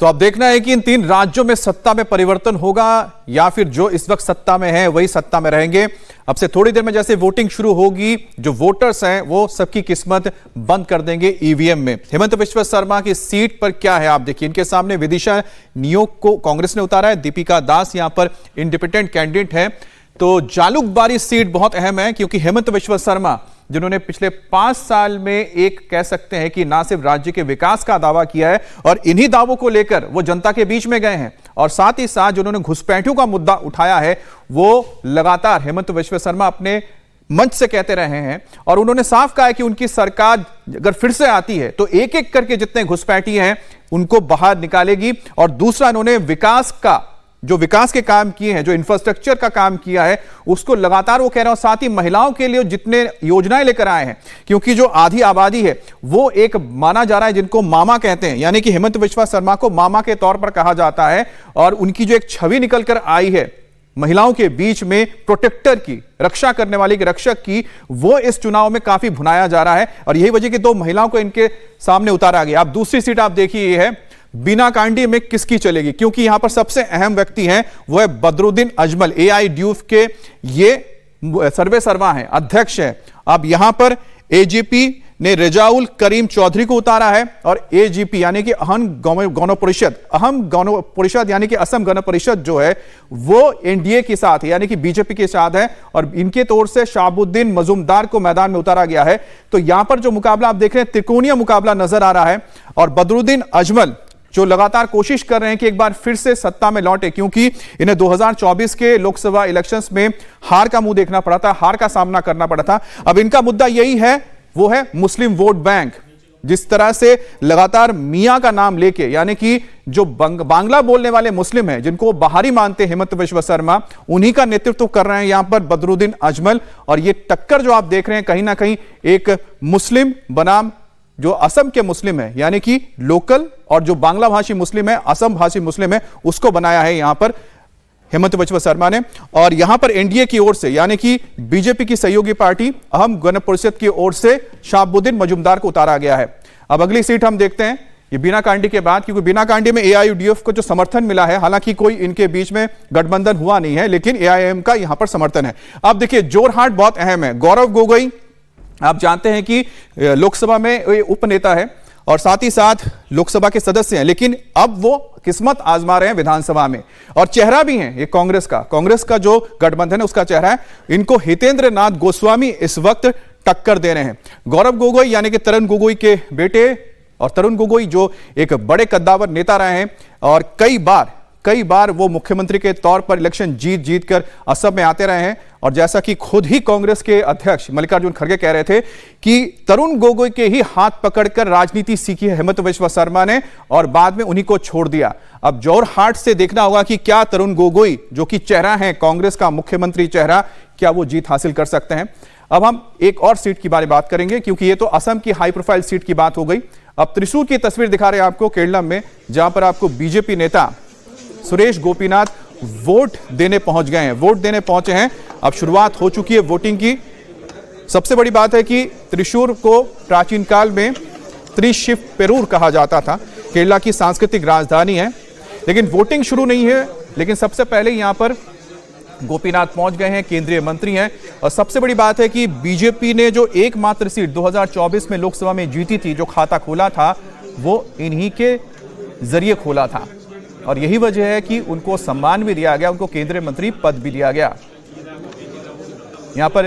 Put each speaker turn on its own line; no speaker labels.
तो अब देखना है कि इन 3 राज्यों में सत्ता में परिवर्तन होगा या फिर जो इस वक्त सत्ता में है वही सत्ता में रहेंगे। अब से थोड़ी देर में जैसे वोटिंग शुरू होगी, जो वोटर्स हैं वो सबकी किस्मत बंद कर देंगे ईवीएम में। हेमंत बिश्व शर्मा की सीट पर क्या है आप देखिए, इनके सामने विदिशा नियोग को कांग्रेस ने उतारा है, दीपिका दास यहां पर इंडिपेंडेंट कैंडिडेट है। तो जालुकबारी सीट बहुत अहम है क्योंकि हेमंत बिश्व शर्मा जिन्होंने पिछले 5 साल में एक कह सकते हैं कि ना सिर्फ राज्य के विकास का दावा किया है और इन्हीं दावों को लेकर वो जनता के बीच में गए हैं, और साथ ही साथ जिन्होंने घुसपैठियों का मुद्दा उठाया है वो लगातार हेमंत बिश्व शर्मा अपने मंच से कहते रहे हैं। और उन्होंने साफ कहा है कि उनकी सरकार अगर फिर से आती है तो एक एक करके जितने घुसपैठी हैं उनको बाहर निकालेगी। और दूसरा, इन्होंने विकास के काम किए हैं, जो इंफ्रास्ट्रक्चर का काम किया है उसको लगातार वो कह रहे हैं। साथ ही महिलाओं के लिए जितने योजनाएं लेकर आए हैं, क्योंकि जो आधी आबादी है वो एक माना जा रहा है जिनको मामा कहते हैं, यानी कि हेमंत बिश्व शर्मा को मामा के तौर पर कहा जाता है। और उनकी जो एक छवि निकल कर आई है महिलाओं के बीच में प्रोटेक्टर की, रक्षा करने वाली की, रक्षक की, वो इस चुनाव में काफी भुनाया जा रहा है। और यही वजह कि 2 महिलाओं को इनके सामने उतारा गया। अब दूसरी सीट आप देखिए, ये है बीना कांडी में किसकी चलेगी, क्योंकि यहां पर सबसे अहम व्यक्ति हैं वो है बदरुद्दीन अजमल, एआईयूडीएफ के ये सर्वे सर्वा हैं, अध्यक्ष हैं। अब यहां पर एजीपी ने रजाउल करीम चौधरी को उतारा है और एजीपी यानी कि अहम गण परिषद यानी कि असम गण परिषद जो है वो एनडीए के साथ है, यानी कि बीजेपी के साथ है, और इनके तौर से शाहबुद्दीन मजूमदार को मैदान में उतारा गया है। तो यहां पर जो मुकाबला आप देख रहे हैं त्रिकोणीय मुकाबला नजर आ रहा है। और बदरुद्दीन अजमल जो लगातार कोशिश कर रहे हैं कि एक बार फिर से सत्ता में लौटे, क्योंकि इन्हें 2024 के लोकसभा इलेक्शंस में हार का मुंह देखना पड़ा था, हार का सामना करना पड़ा था। अब इनका मुद्दा यही है, वो है मुस्लिम वोट बैंक। जिस तरह से लगातार मियां का नाम लेके, यानी कि जो बांग्ला बोलने वाले मुस्लिम हैं जिनको बाहरी मानते हैं हेमंत बिश्व शर्मा, उन्हीं का नेतृत्व कर रहे हैं यहां पर बदरुद्दीन अजमल। और ये टक्कर जो आप देख रहे हैं कहीं ना कहीं एक मुस्लिम बनाम जो असम के मुस्लिम है, यानी कि लोकल, और जो बांग्ला भाषी मुस्लिम है, असम भाषी मुस्लिम है, उसको बनाया है यहां पर हेमंत बिश्व शर्मा ने। और यहां पर एनडीए की ओर से यानी कि बीजेपी की सहयोगी पार्टी अहम गण परिषद की ओर से शाहबुद्दीन मजूमदार को उतारा गया है। अब अगली सीट हम देखते हैं, ये बीना कांडी के बाद, क्योंकि बीना कांडी में एआईयूडीएफ को जो समर्थन मिला है, हालांकि कोई इनके बीच में गठबंधन हुआ नहीं है, लेकिन एआईएम का यहां पर समर्थन है। अब देखिए जोरहाट बहुत अहम है। गौरव गोगोई आप जानते हैं कि लोकसभा में उपनेता है और साथ ही साथ लोकसभा के सदस्य हैं, लेकिन अब वो किस्मत आजमा रहे हैं विधानसभा में। और चेहरा भी है ये कांग्रेस का जो गठबंधन है उसका चेहरा है। इनको हितेंद्र नाथ गोस्वामी इस वक्त टक्कर दे रहे हैं। गौरव गोगोई यानी कि तरुण गोगोई के बेटे, और तरुण गोगोई जो एक बड़े कद्दावर नेता रहे हैं और कई बार वो मुख्यमंत्री के तौर पर इलेक्शन जीत कर असम में आते रहे हैं। और जैसा कि खुद ही कांग्रेस के अध्यक्ष मल्लिकार्जुन खड़गे कह रहे थे कि तरुण गोगोई के ही हाथ पकड़कर राजनीति सीखी है हेमंत बिश्व शर्मा ने और बाद में उन्हीं को छोड़ दिया। अब जोरहाट से देखना होगा कि क्या तरुण गोगोई जो कि चेहरा है कांग्रेस का मुख्यमंत्री चेहरा, क्या वो जीत हासिल कर सकते हैं। अब हम एक और सीट की बात करेंगे, क्योंकि ये तो असम की हाई प्रोफाइल सीट की बात हो गई। अब त्रिशूर की तस्वीर दिखा रहे हैं आपको केरलम में, जहां पर आपको बीजेपी नेता सुरेश गोपीनाथ वोट देने पहुंचे हैं। अब शुरुआत हो चुकी है वोटिंग की। सबसे बड़ी बात है कि त्रिशूर को प्राचीन काल में त्रिशिवपेरूर कहा जाता था, केरला की सांस्कृतिक राजधानी है। लेकिन वोटिंग शुरू नहीं है, लेकिन सबसे पहले यहां पर गोपीनाथ पहुंच गए हैं, केंद्रीय मंत्री हैं। और सबसे बड़ी बात है कि बीजेपी ने जो एकमात्र सीट 2024 में लोकसभा में जीती थी, जो खाता खोला था, वो इन्हीं के जरिए खोला था। और यही वजह है कि उनको सम्मान भी दिया गया, उनको केंद्रीय मंत्री पद भी दिया गया। यहां पर